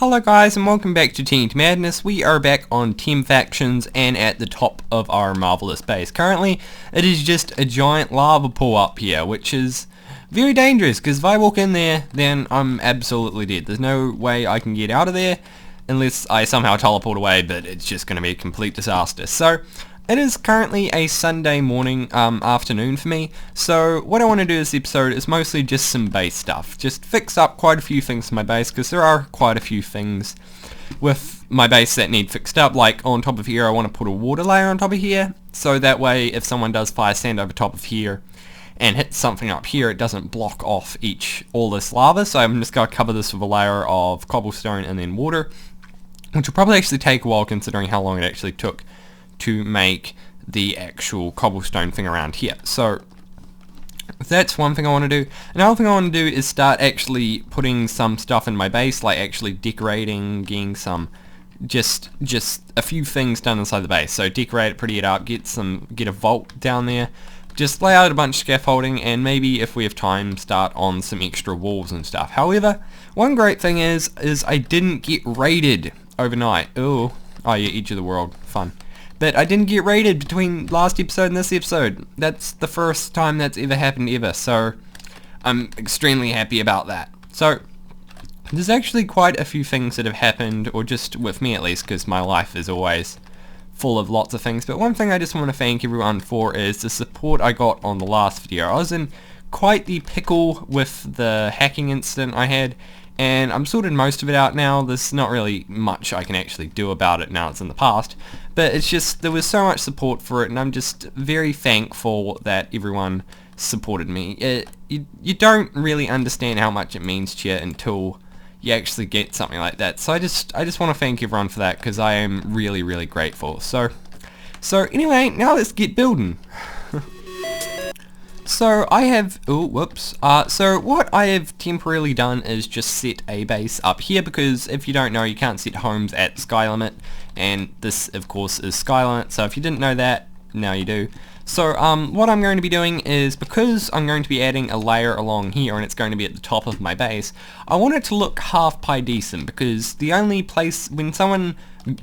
Hello guys and welcome back to TNT Madness. We are back on TMFactions and at the top of our marvelous base. Currently it is just a giant lava pool up here, which is very dangerous because if I walk in there then I'm absolutely dead. There's no way I can get out of there unless I somehow teleport away, but it's just going to be a complete disaster. So it is currently a Sunday morning, afternoon for me, so what I want to do this episode is mostly just some base stuff. Just fix up quite a few things to my base, because there are quite a few things with my base that need fixed up. Like on top of here I want to put a water layer on top of here, so that way if someone does fire sand over top of here and hits something up here, it doesn't block off all this lava. So I'm just going to cover this with a layer of cobblestone and then water, which will probably actually take a while considering how long it actually took to make the actual cobblestone thing around here. So that's one thing I want to do. Another thing I want to do is start actually putting some stuff in my base, like actually decorating, getting some just a few things done inside the base. So decorate it, pretty it up, get a vault down there, just lay out a bunch of scaffolding, and maybe if we have time start on some extra walls and stuff. However, one great thing is I didn't get raided overnight. Oh yeah, Edge of the World, fun. But I didn't get raided between last episode and this episode. That's the first time that's ever happened ever, so I'm extremely happy about that. So there's actually quite a few things that have happened, or just with me at least, because my life is always full of lots of things. But one thing I just want to thank everyone for is the support I got on the last video. I was in quite the pickle with the hacking incident I had, and I'm sorted most of it out now. There's not really much I can actually do about it now it's in the past, but it's just there was so much support for it, and I'm just very thankful that everyone supported me. You don't really understand how much it means to you until you actually get something like that. So I just want to thank everyone for that, because I am really grateful. So anyway, now let's get building. So I have, so what I have temporarily done is just set a base up here, because if you don't know, you can't set homes at sky limit, and this of course is sky limit, so if you didn't know that, now you do. So what I'm going to be doing is, because I'm going to be adding a layer along here and it's going to be at the top of my base, I want it to look half pie decent, because the only place when someone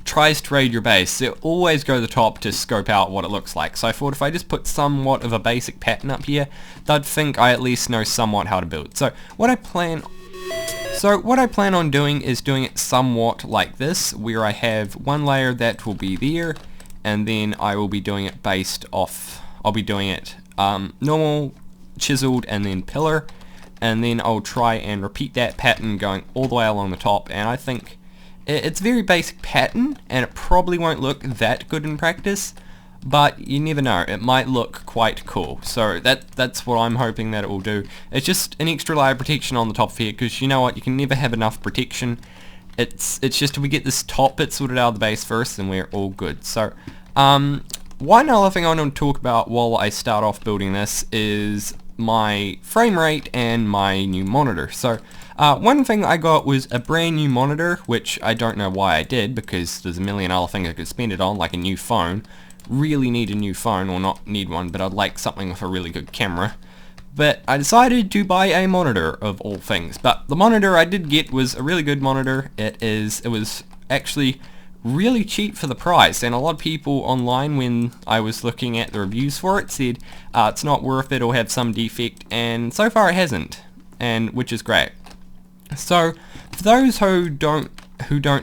tries to raid your base, they always go to the top to scope out what it looks like. So I thought if I just put somewhat of a basic pattern up here, they'd think I at least know somewhat how to build. So what I plan on doing is doing it somewhat like this, where I have one layer that will be there, and then I will be doing it based off, I'll be doing it normal, chiseled, and then pillar, and then I'll try and repeat that pattern going all the way along the top. And I think it's a very basic pattern, and it probably won't look that good in practice, but you never know, it might look quite cool. So that's what I'm hoping that it will do. It's just an extra layer of protection on the top of here, because you know what, you can never have enough protection. It's just if we get this top bit sorted out of the base first, then we're all good. So one other thing I want to talk about while I start off building this is my frame rate and my new monitor. So one thing I got was a brand new monitor, which I don't know why I did, because there's a million other things I could spend it on, like a new phone. Really need a new phone, or not need one, but I'd like something with a really good camera. But I decided to buy a monitor of all things. But the monitor I did get was a really good monitor. It was actually really cheap for the price, and a lot of people online, when I was looking at the reviews for it, said it's not worth it or have some defect, and so far it hasn't, and which is great. So for those who don't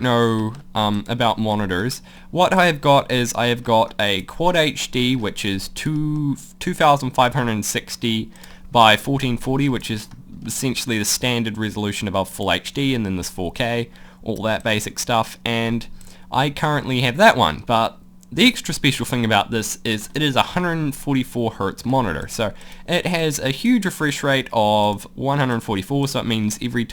know about monitors, what I have got is I have got a Quad HD, which is 2560 by 1440, which is essentially the standard resolution above Full HD, and then there's 4K, all that basic stuff, and I currently have that one. But the extra special thing about this is it is a 144Hz monitor, so it has a huge refresh rate of 144, so it means every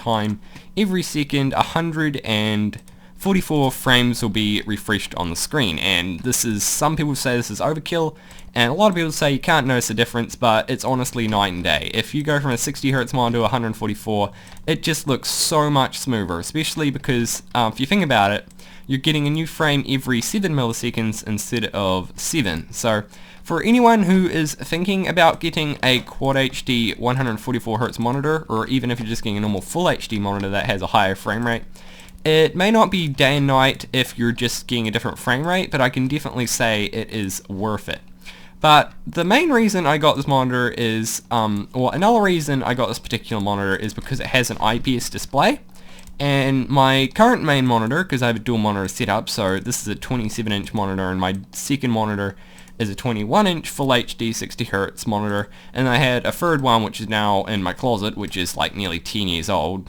second 144 frames will be refreshed on the screen. And this is, some people say this is overkill, and a lot of people say you can't notice the difference, but it's honestly night and day. If you go from a 60Hz monitor to 144, it just looks so much smoother, especially because if you think about it, you're getting a new frame every 7 milliseconds instead of 7. So for anyone who is thinking about getting a Quad HD 144Hz monitor, or even if you're just getting a normal Full HD monitor that has a higher frame rate, It may not be day and night if you're just getting a different frame rate, but I can definitely say it is worth it. But the main reason I got this monitor is, another reason I got this particular monitor is because it has an IPS display. And my current main monitor, because I have a dual monitor setup, so this is a 27-inch monitor, and my second monitor is a 21-inch Full HD 60Hz monitor, and I had a third one which is now in my closet, which is like nearly 10 years old.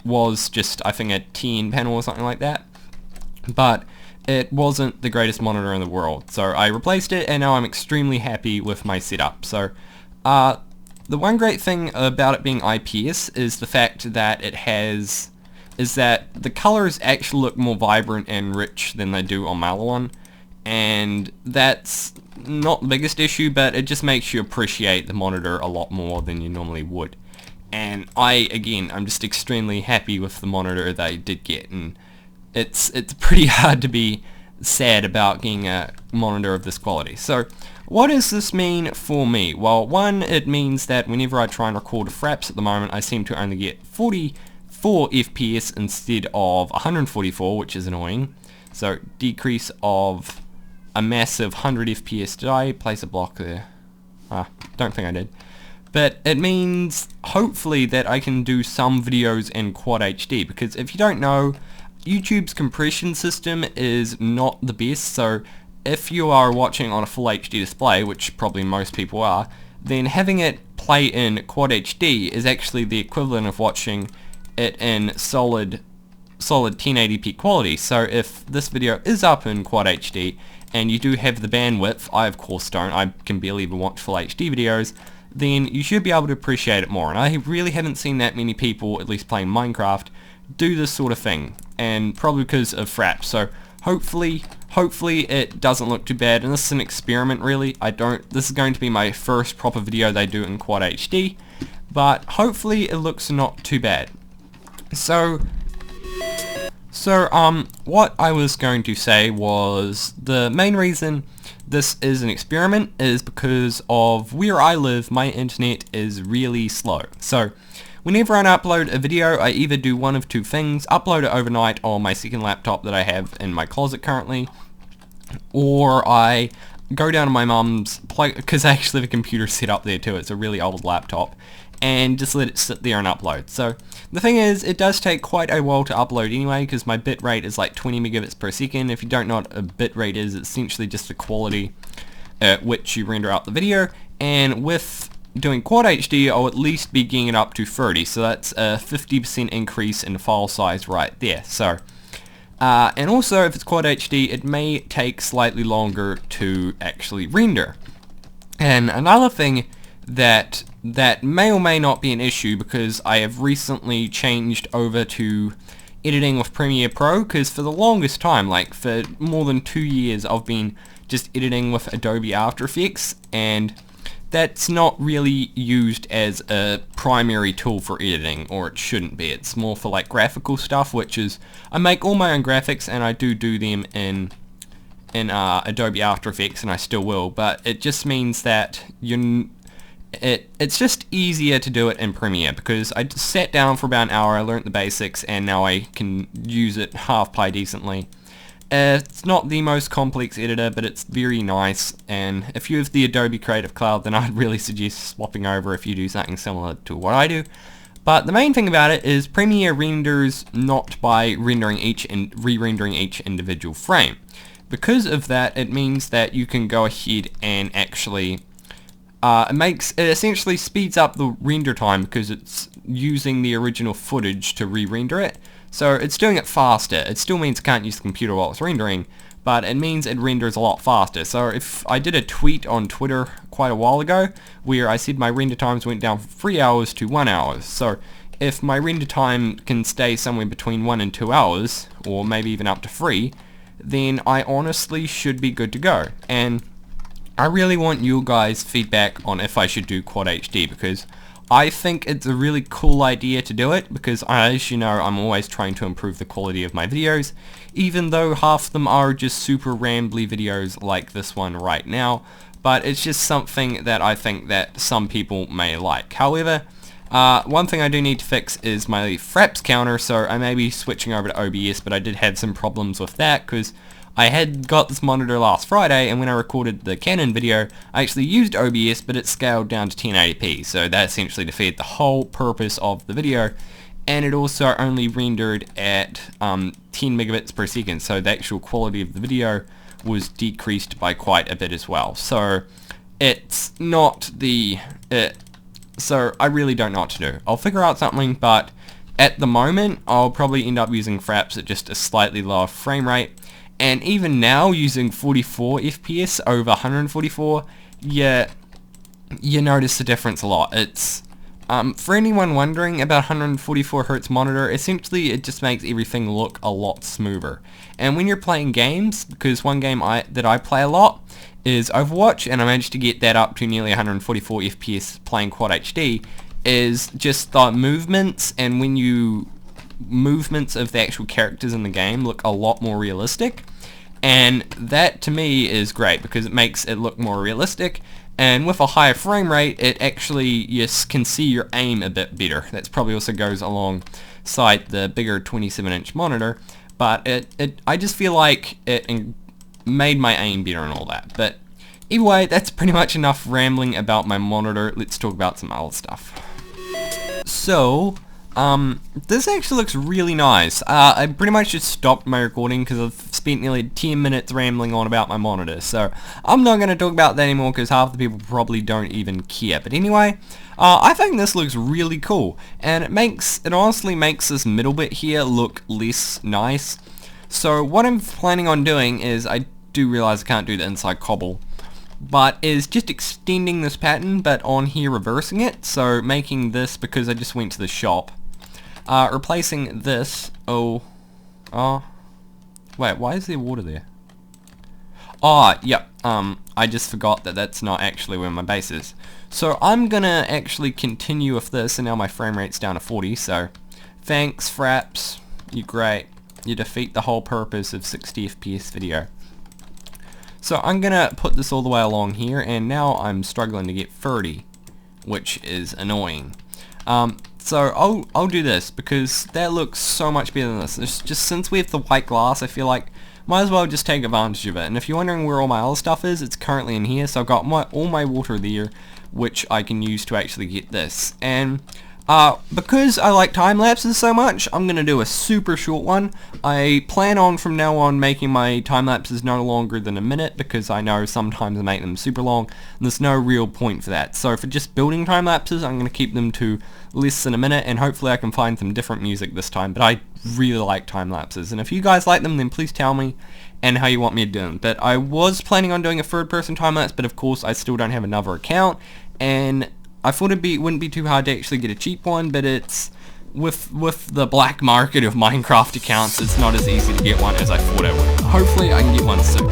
Was just, I think, a 10 panel or something like that. But it wasn't the greatest monitor in the world, so I replaced it, and now I'm extremely happy with my setup. So, the one great thing about it being IPS is the fact that that the colors actually look more vibrant and rich than they do on my other one, and that's not the biggest issue, but it just makes you appreciate the monitor a lot more than you normally would. And I'm just extremely happy with the monitor that I did get, and it's pretty hard to be sad about getting a monitor of this quality. So what does this mean for me? Well, one, it means that whenever I try and record fraps at the moment, I seem to only get 44 FPS instead of 144, which is annoying. So decrease of a massive 100 FPS. Did I place a block there? Don't think I did. But it means hopefully that I can do some videos in Quad HD, because if you don't know, YouTube's compression system is not the best. So if you are watching on a Full HD display, which probably most people are, then having it play in Quad HD is actually the equivalent of watching it in solid 1080p quality. So if this video is up in Quad HD and you do have the bandwidth, I of course don't, I can barely even watch Full HD videos, then you should be able to appreciate it more. And I really haven't seen that many people, at least playing Minecraft, do this sort of thing, and probably because of fraps. So hopefully it doesn't look too bad, and this is an experiment really. This is going to be my first proper video they do in Quad HD, but hopefully it looks not too bad. So what I was going to say was the main reason this is an experiment is because of where I live, my internet is really slow. So whenever I upload a video, I either do one of two things: upload it overnight on my second laptop that I have in my closet currently, or I go down to my mum's, because I actually have a computer set up there too, it's a really old laptop, and just let it sit there and upload. So the thing is, it does take quite a while to upload anyway, because my bitrate is like 20 megabits per second. If you don't know what a bitrate is, it's essentially just the quality at which you render out the video, and with doing Quad HD, I'll at least be getting it up to 30, so that's a 50% increase in file size right there. So, and also if it's Quad HD, it may take slightly longer to actually render. And another thing that may or may not be an issue, because I have recently changed over to editing with Premiere Pro, because for the longest time, like for more than 2 years, I've been just editing with Adobe After Effects, and that's not really used as a primary tool for editing, or it shouldn't be. It's more for like graphical stuff, which is, I make all my own graphics and I do them in Adobe After Effects, and I still will, but it just means that it's just easier to do it in Premiere, because I just sat down for about an hour, I learnt the basics, and now I can use it half-pie decently. It's not the most complex editor, but it's very nice, and if you have the Adobe Creative Cloud, then I'd really suggest swapping over if you do something similar to what I do. But the main thing about it is Premiere renders not by re-rendering each individual frame. Because of that, it means that you can go ahead and actually it essentially speeds up the render time, because it's using the original footage to re-render it. So it's doing it faster. It still means it can't use the computer while it's rendering, but it means it renders a lot faster. So if I did a tweet on Twitter quite a while ago where I said my render times went down from 3 hours to 1 hour. So if my render time can stay somewhere between 1 and 2 hours, or maybe even up to 3, then I honestly should be good to go. And I really want you guys' feedback on if I should do Quad HD, because I think it's a really cool idea to do it, because as you know, I'm always trying to improve the quality of my videos, even though half of them are just super rambly videos like this one right now, but it's just something that I think that some people may like. However, One thing I do need to fix is my fraps counter, so I may be switching over to OBS, but I did have some problems with that because I had got this monitor last Friday, and when I recorded the Canon video, I actually used OBS, but it scaled down to 1080p, so that essentially defeated the whole purpose of the video, and it also only rendered at 10 megabits per second, so the actual quality of the video was decreased by quite a bit as well. So it's not the... so I really don't know what to do. I'll figure out something, but at the moment I'll probably end up using fraps at just a slightly lower frame rate. And even now, using 44 FPS over 144, you notice the difference a lot. It's for anyone wondering about 144 Hz monitor, essentially it just makes everything look a lot smoother. And when you're playing games, because one game that I play a lot is Overwatch, and I managed to get that up to nearly 144 FPS playing Quad HD, is just the movements, and when you movements of the actual characters in the game look a lot more realistic, and that to me is great because it makes it look more realistic, and with a higher frame rate it actually you can see your aim a bit better. That probably also goes alongside the bigger 27-inch monitor, but I just feel like it made my aim better and all that. But anyway, that's pretty much enough rambling about my monitor. Let's talk about some other stuff. So this actually looks really nice. I pretty much just stopped my recording because I've spent nearly 10 minutes rambling on about my monitor, so I'm not going to talk about that anymore because half the people probably don't even care. But anyway, I think this looks really cool, and it honestly makes this middle bit here look less nice. So what I'm planning on doing is, I do realize I can't do the inside cobble, but is just extending this pattern, but on here reversing it, so making this, because I just went to the shop, replacing this, wait, why is there water there? I just forgot that that's not actually where my base is. So I'm gonna actually continue with this, and now my frame rate's down to 40, so thanks fraps, you're great. You defeat the whole purpose of 60 FPS video. So I'm gonna put this all the way along here, and now I'm struggling to get 30, which is annoying. So I'll do this because that looks so much better than this. It's just since we have the white glass, I feel like might as well just take advantage of it. And if you're wondering where all my other stuff is, it's currently in here. So I've got all my water there, which I can use to actually get this. And because I like time lapses so much, I'm going to do a super short one. I plan on from now on making my time lapses no longer than a minute, because I know sometimes I make them super long and there's no real point for that. So for just building time lapses, I'm going to keep them to less than a minute, and hopefully I can find some different music this time. But I really like time lapses, and if you guys like them, then please tell me and how you want me to do them. But I was planning on doing a third person time lapse, but of course I still don't have another account, and I thought it wouldn't be too hard to actually get a cheap one, but it's with the black market of Minecraft accounts, it's not as easy to get one as I thought it would. Hopefully I can get one soon.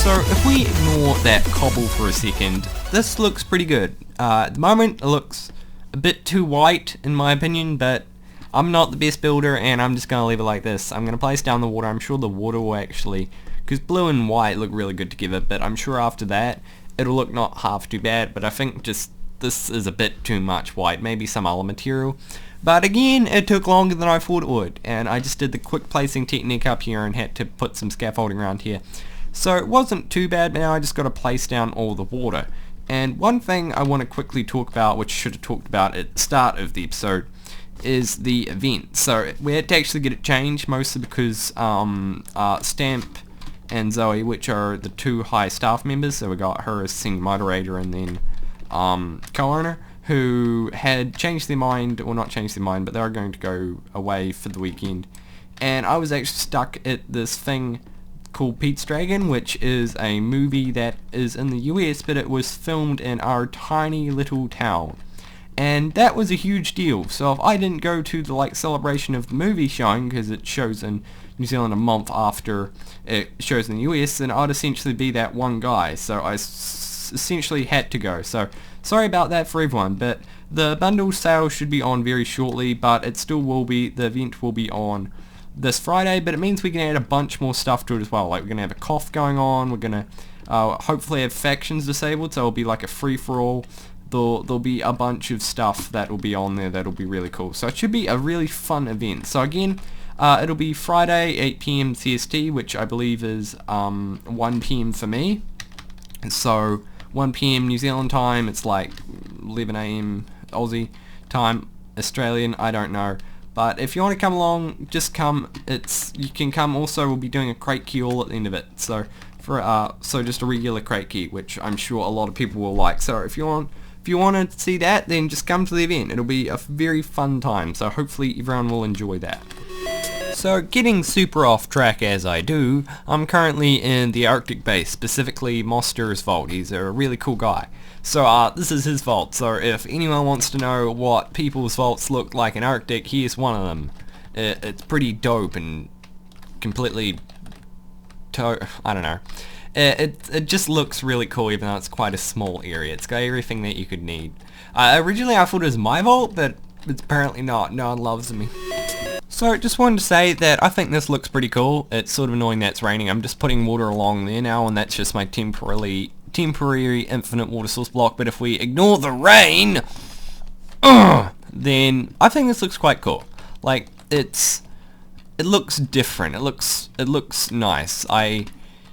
So if we ignore that cobble for a second, this looks pretty good. At the moment it looks a bit too white in my opinion, but I'm not the best builder and I'm just going to leave it like this. I'm going to place down the water. I'm sure the water will actually, because blue and white look really good together, but I'm sure after that it'll look not half too bad. But I think just this is a bit too much white, maybe some other material. But again, it took longer than I thought it would, and I just did the quick placing technique up here and had to put some scaffolding around here. So it wasn't too bad, but now I just got to place down all the water. And one thing I want to quickly talk about, which I should have talked about at the start of the episode, is the event. So we had to actually get it changed, mostly because Stamp and Zoe, which are the two high staff members, so we got her as senior moderator and then co-owner, who had changed their mind, or not changed their mind, but they were going to go away for the weekend. And I was actually stuck at this thing called Pete's Dragon, which is a movie that is in the US, but it was filmed in our tiny little town. And that was a huge deal. So if I didn't go to the celebration of the movie showing, because it shows in New Zealand a month after it shows in the US, then I'd essentially be that one guy. So I essentially had to go. So sorry about that for everyone, but the bundle sale should be on very shortly, but it still will be, the event will be on this Friday, but it means we can add a bunch more stuff to it as well. Like, we're going to have a cough going on, we're going to hopefully have factions disabled, so it'll be like a free-for-all. There'll be a bunch of stuff that will be on there that'll be really cool. So it should be a really fun event. So again, it'll be Friday, 8 PM CST, which I believe is 1 PM for me. And so 1 PM New Zealand time, it's like 11 AM Aussie time, Australian, I don't know. But if you want to come along, just come. You can come. Also, we'll be doing a crate key all at the end of it. So so just a regular crate key, which I'm sure a lot of people will like. So if you want to see that, then just come to the event. It'll be a very fun time. So hopefully everyone will enjoy that. So getting super off track as I do, I'm currently in the Arctic base, specifically Moster's vault. He's a really cool guy. So this is his vault. So if anyone wants to know what people's vaults look like in Arctic, here's one of them. It's pretty dope and completely I don't know. It just looks really cool, even though it's quite a small area. It's got everything that you could need. Originally I thought it was my vault, but it's apparently not. No one loves me. So just wanted to say that I think this looks pretty cool. It's sort of annoying that it's raining. I'm just putting water along there now, and that's just my temporary infinite water source block. But if we ignore the rain, then I think this looks quite cool. Like, it looks different. It looks nice.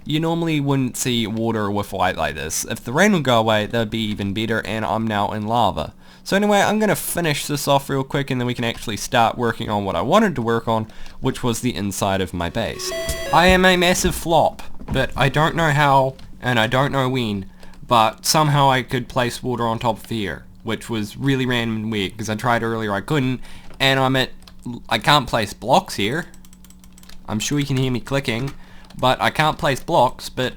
You normally wouldn't see water with white like this. If the rain would go away, that'd be even better, and I'm now in lava. So anyway, I'm going to finish this off real quick, and then we can actually start working on what I wanted to work on, which was the inside of my base. I am a massive flop, but I don't know how, and I don't know when, but somehow I could place water on top of here, which was really random and weird, because I tried earlier, I couldn't, and I can't place blocks here. I'm sure you can hear me clicking, but I can't place blocks, but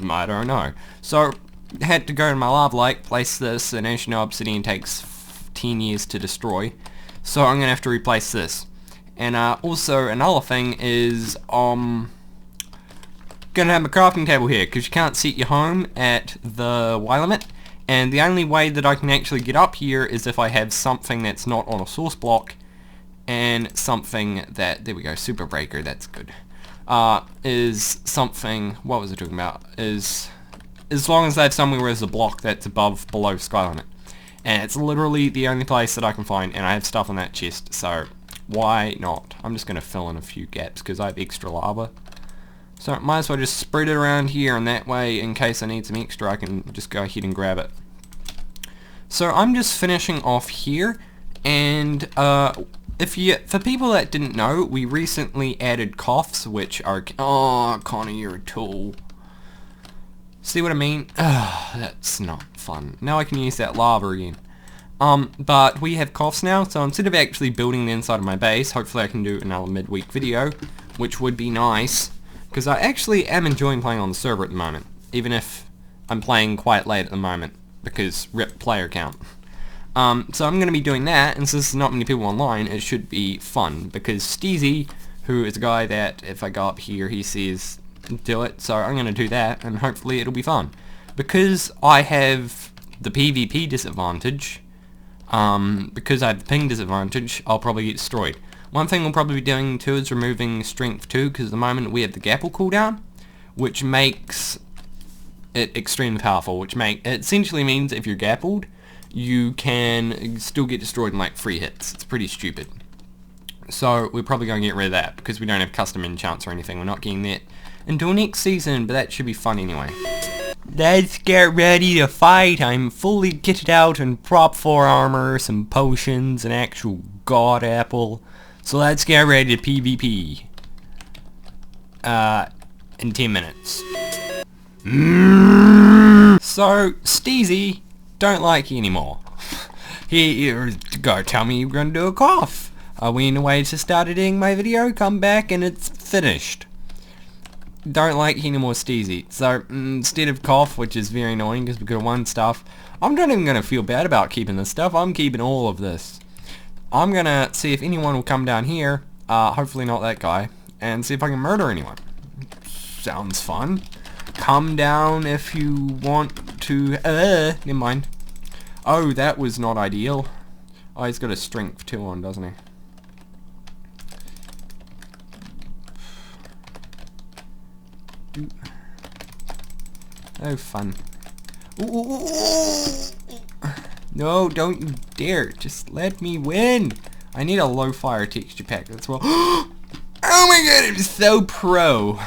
I don't know. So I had to go to my lava lake, place this, and as you know, obsidian takes 10 years to destroy, so I'm gonna have to replace this. And also another thing is gonna have a crafting table here, because you can't set your home at the Y limit, and the only way that I can actually get up here is if I have something that's not on a source block, and something that, there we go, super breaker, that's good, is something, what was I talking about, is as long as I have somewhere where there's a block that's below sky limit. And it's literally the only place that I can find, and I have stuff on that chest, so why not? I'm just going to fill in a few gaps because I have extra lava. So I might as well just spread it around here, and that way, in case I need some extra, I can just go ahead and grab it. So I'm just finishing off here, and for people that didn't know, we recently added coughs, which are, oh, Connor, you're a tool. See what I mean? That's not fun. Now I can use that lava again. But we have coughs now, so instead of actually building the inside of my base, hopefully I can do another midweek video, which would be nice, because I actually am enjoying playing on the server at the moment, even if I'm playing quite late at the moment, because rip player count. So I'm going to be doing that, and since there's not many people online, it should be fun, because Steezy, who is a guy that, if I go up here, he says do it, so I'm going to do that, and hopefully it'll be fun. Because I have the PvP disadvantage, because I have the ping disadvantage, I'll probably get destroyed. One thing we'll probably be doing too is removing strength 2, because at the moment we have the Gapple cooldown, which makes it extremely powerful, which it essentially means if you're Gappled, you can still get destroyed in like 3 hits. It's pretty stupid. So we're probably going to get rid of that, because we don't have custom enchants or anything. We're not getting that until next season, but that should be fun anyway. Let's get ready to fight. I'm fully kitted out in prop 4 armor, some potions, an actual god apple. So let's get ready to PvP. In 10 minutes. So, Steezy, don't like you anymore. He go tell me you're gonna do a cough. I went away to start editing my video, come back and it's finished. Don't like you anymore, Steezy. So, instead of cough, which is very annoying because we could have won stuff, I'm not even gonna feel bad about keeping this stuff. I'm keeping all of this. I'm gonna see if anyone will come down here, hopefully not that guy, and see if I can murder anyone. Sounds fun. Come down if you want to, never mind. Oh, that was not ideal. Oh, he's got a strength 2 on, doesn't he? Oh, fun. Ooh. No, don't you dare. Just let me win. I need a low fire texture pack. That's well. Oh my god, I'm so pro.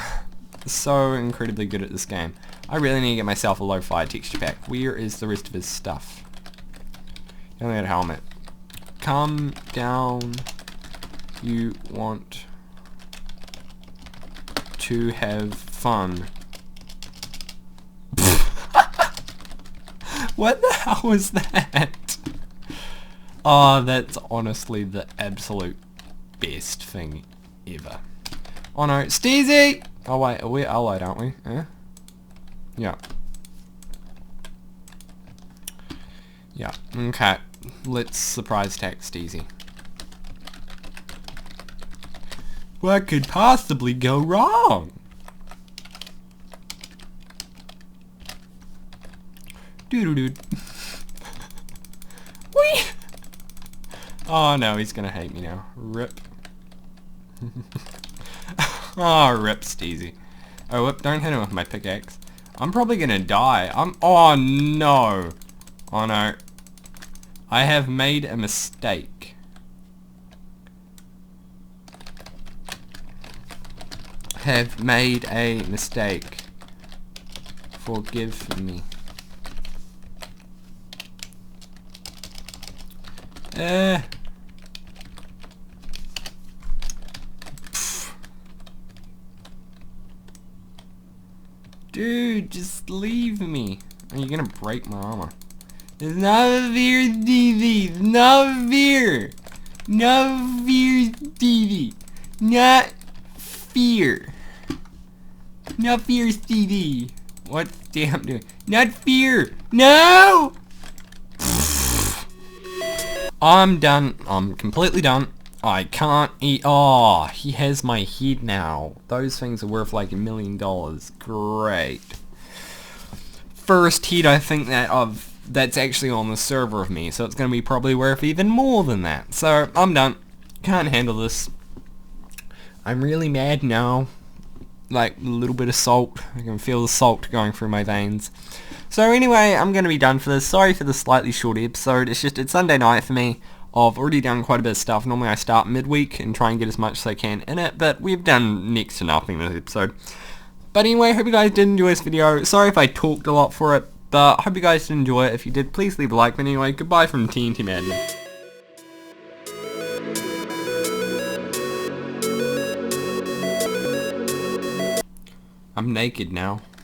So incredibly good at this game. I really need to get myself a low fire texture pack. Where is the rest of his stuff? He only had a helmet. Come down. You want to have fun. What the hell was that? Oh, that's honestly the absolute best thing ever. Oh no, Steezy! Oh wait, we're allied, aren't we? Yeah. Yeah, okay. Let's surprise attack Steezy. What could possibly go wrong? Doo-doo-doo. Whee! Oh no, he's gonna hate me now. Rip. Oh, rip Steezy. Oh, whoop, don't hit him with my pickaxe. I'm probably gonna die. Oh no. Oh no. I have made a mistake. Have made a mistake. Forgive me. Dude, just leave me. Are you gonna break my armor? It's not fair, Stevie. It's not fair. Not fair, Stevie. Not fair. Not fair, Stevie. What's damn doing? Not fair. No! I'm done. I'm completely done. I can't eat. Oh, he has my head now. Those things are worth like $1 million. Great. First head I think that's actually on the server of me, so it's going to be probably worth even more than that. So, I'm done. Can't handle this. I'm really mad now. Like, a little bit of salt. I can feel the salt going through my veins. So anyway, I'm going to be done for this. Sorry for the slightly short episode. It's Sunday night for me. I've already done quite a bit of stuff. Normally I start midweek and try and get as much as I can in it, but we've done next to nothing this episode. But anyway, hope you guys did enjoy this video. Sorry if I talked a lot for it, but hope you guys did enjoy it. If you did, please leave a like. But anyway, goodbye from TNT Madness. I'm naked now.